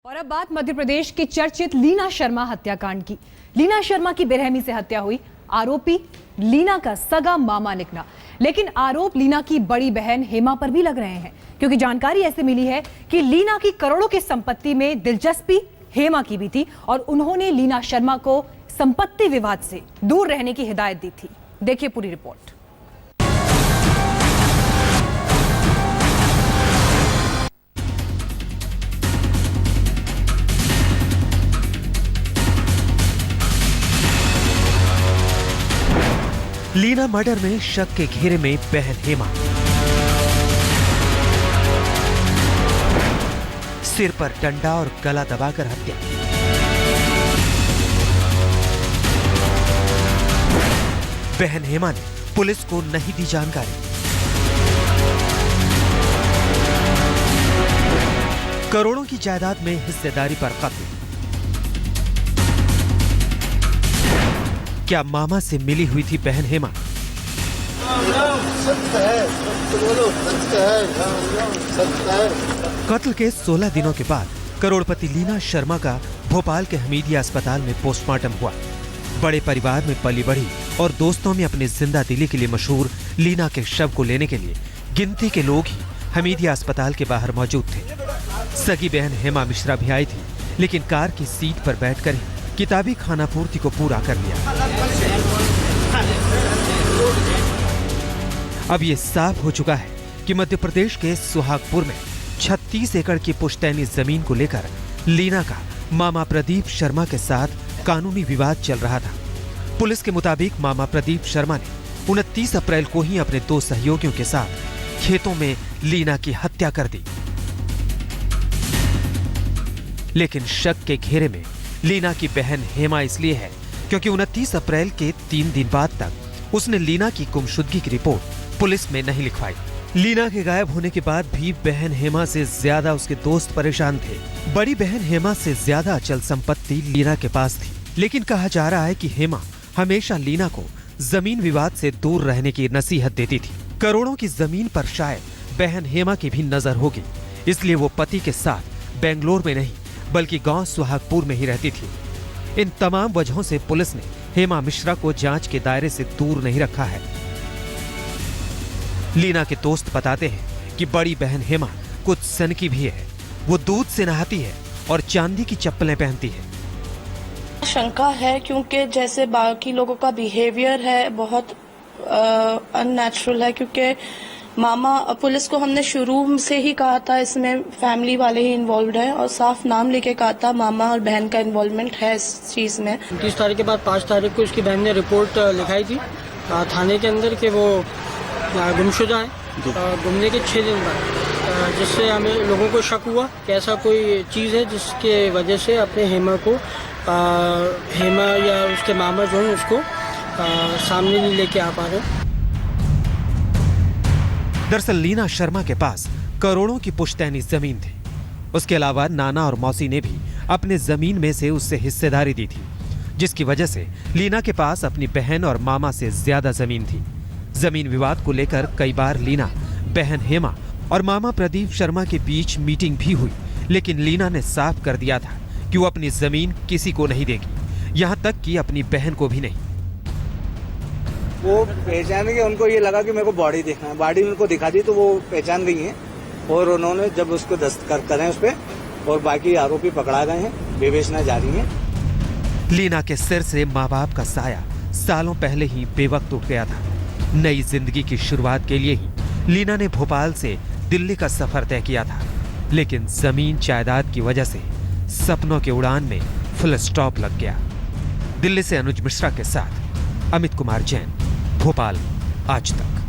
और अब बात मध्य प्रदेश की चर्चित लीना शर्मा हत्याकांड की। लीना शर्मा की बेरहमी से हत्या हुई। आरोपी लीना का सगा मामा निकला, लेकिन आरोप लीना की बड़ी बहन हेमा पर भी लग रहे हैं, क्योंकि जानकारी ऐसे मिली है कि लीना की करोड़ों की संपत्ति में दिलचस्पी हेमा की भी थी और उन्होंने लीना शर्मा को संपत्ति विवाद से दूर रहने की हिदायत दी थी। देखिए पूरी रिपोर्ट। लीना मर्डर में शक के घेरे में बहन हेमा। सिर पर डंडा और गला दबाकर हत्या। बहन हेमा ने पुलिस को नहीं दी जानकारी। करोड़ों की जायदाद में हिस्सेदारी पर कत्ल। क्या मामा से मिली हुई थी बहन हेमा? कत्ल के 16 दिनों के बाद करोड़पति लीना शर्मा का भोपाल के हमीदिया अस्पताल में पोस्टमार्टम हुआ। बड़े परिवार में पली बढ़ी और दोस्तों में अपनी जिंदा दिली के लिए मशहूर लीना के शव को लेने के लिए गिनती के लोग ही हमीदिया अस्पताल के बाहर मौजूद थे। सगी बहन हेमा मिश्रा भी आई थी, लेकिन कार की सीट पर बैठकर ही किताबी खानापूर्ति को पूरा कर लिया। अब ये साफ हो चुका है कि मध्य प्रदेश के सुहागपुर में 36 एकड़ की पुश्तैनी जमीन को लेकर लीना का मामा प्रदीप शर्मा के साथ कानूनी विवाद चल रहा था। पुलिस के मुताबिक मामा प्रदीप शर्मा ने 29 अप्रैल को ही अपने 2 सहयोगियों के साथ खेतों में लीना की हत्या कर दी। लेकिन शक के घेरे में लीना की बहन हेमा इसलिए है क्योंकि 29 अप्रैल के 3 दिन बाद तक उसने लीना की गुमशुदगी की रिपोर्ट पुलिस में नहीं लिखवाई। लीना के गायब होने के बाद भी बहन हेमा से ज्यादा उसके दोस्त परेशान थे। बड़ी बहन हेमा से ज्यादा अचल संपत्ति लीना के पास थी, लेकिन कहा जा रहा है कि हेमा हमेशा लीना को जमीन विवाद से दूर रहने की नसीहत देती थी। करोड़ों की जमीन पर शायद बहन हेमा की भी नजर होगी, इसलिए वो पति के साथ बेंगलोर में नहीं बल्कि गांव सुहागपुर में ही रहती थी। इन तमाम वजहों से पुलिस ने हेमा मिश्रा को जांच के दायरे से दूर नहीं रखा है। लीना के दोस्त बताते हैं कि बड़ी बहन हेमा कुछ सनकी भी है। वो दूध से नहाती है और चांदी की चप्पलें पहनती है। शंका है क्योंकि जैसे बाकी लोगों का बिहेवियर है बहुत अननेचुरल है, क्योंकि मामा पुलिस को हमने शुरू से ही कहा था इसमें फैमिली वाले ही इन्वॉल्व है और साफ नाम लेके कहा था मामा और बहन का इन्वॉल्वमेंट है इस चीज में। 30 तारीख के बाद 5 तारीख को उसकी बहन ने रिपोर्ट लिखाई थी थाने के अंदर कि वो गुमशुदा है। गुमने के 6 दिन बाद जिससे हमें लोगों को शक हुआ कि ऐसा कोई चीज़ है जिसके वजह से अपने हेमा को हेमा या उसके मामा जो है उसको सामने नहीं लेके आ पा रहे। दरअसल लीना शर्मा के पास करोड़ों की पुश्तैनी जमीन थी। उसके अलावा नाना और मौसी ने भी अपने जमीन में से उससे हिस्सेदारी दी थी, जिसकी वजह से लीना के पास अपनी बहन और मामा से ज्यादा जमीन थी। जमीन विवाद को लेकर कई बार लीना, बहन हेमा और मामा प्रदीप शर्मा के बीच मीटिंग भी हुई, लेकिन लीना ने साफ कर दिया था कि वो अपनी जमीन किसी को नहीं देगी, यहाँ तक कि अपनी बहन को भी नहीं। वो पहचाने के उनको ये लगा कि मेरे को बॉडी देखना है, बॉडी उनको दिखा दी तो वो पहचान गई हैं और उन्होंने जब उसको दस्तखत करें उस पर और बाकी आरोपी पकड़ा गए हैं, विवेचना जारी है। लीना के सिर से माँ बाप का साया सालों पहले ही बेवक्त उठ गया था। नई जिंदगी की शुरुआत के लिए ही लीना ने भोपाल से दिल्ली का सफर तय किया था, लेकिन जमीन जायदाद की वजह से सपनों के उड़ान में फुल स्टॉप लग गया। दिल्ली से अनुज मिश्रा के साथ अमित कुमार जैन, भोपाल, आज तक।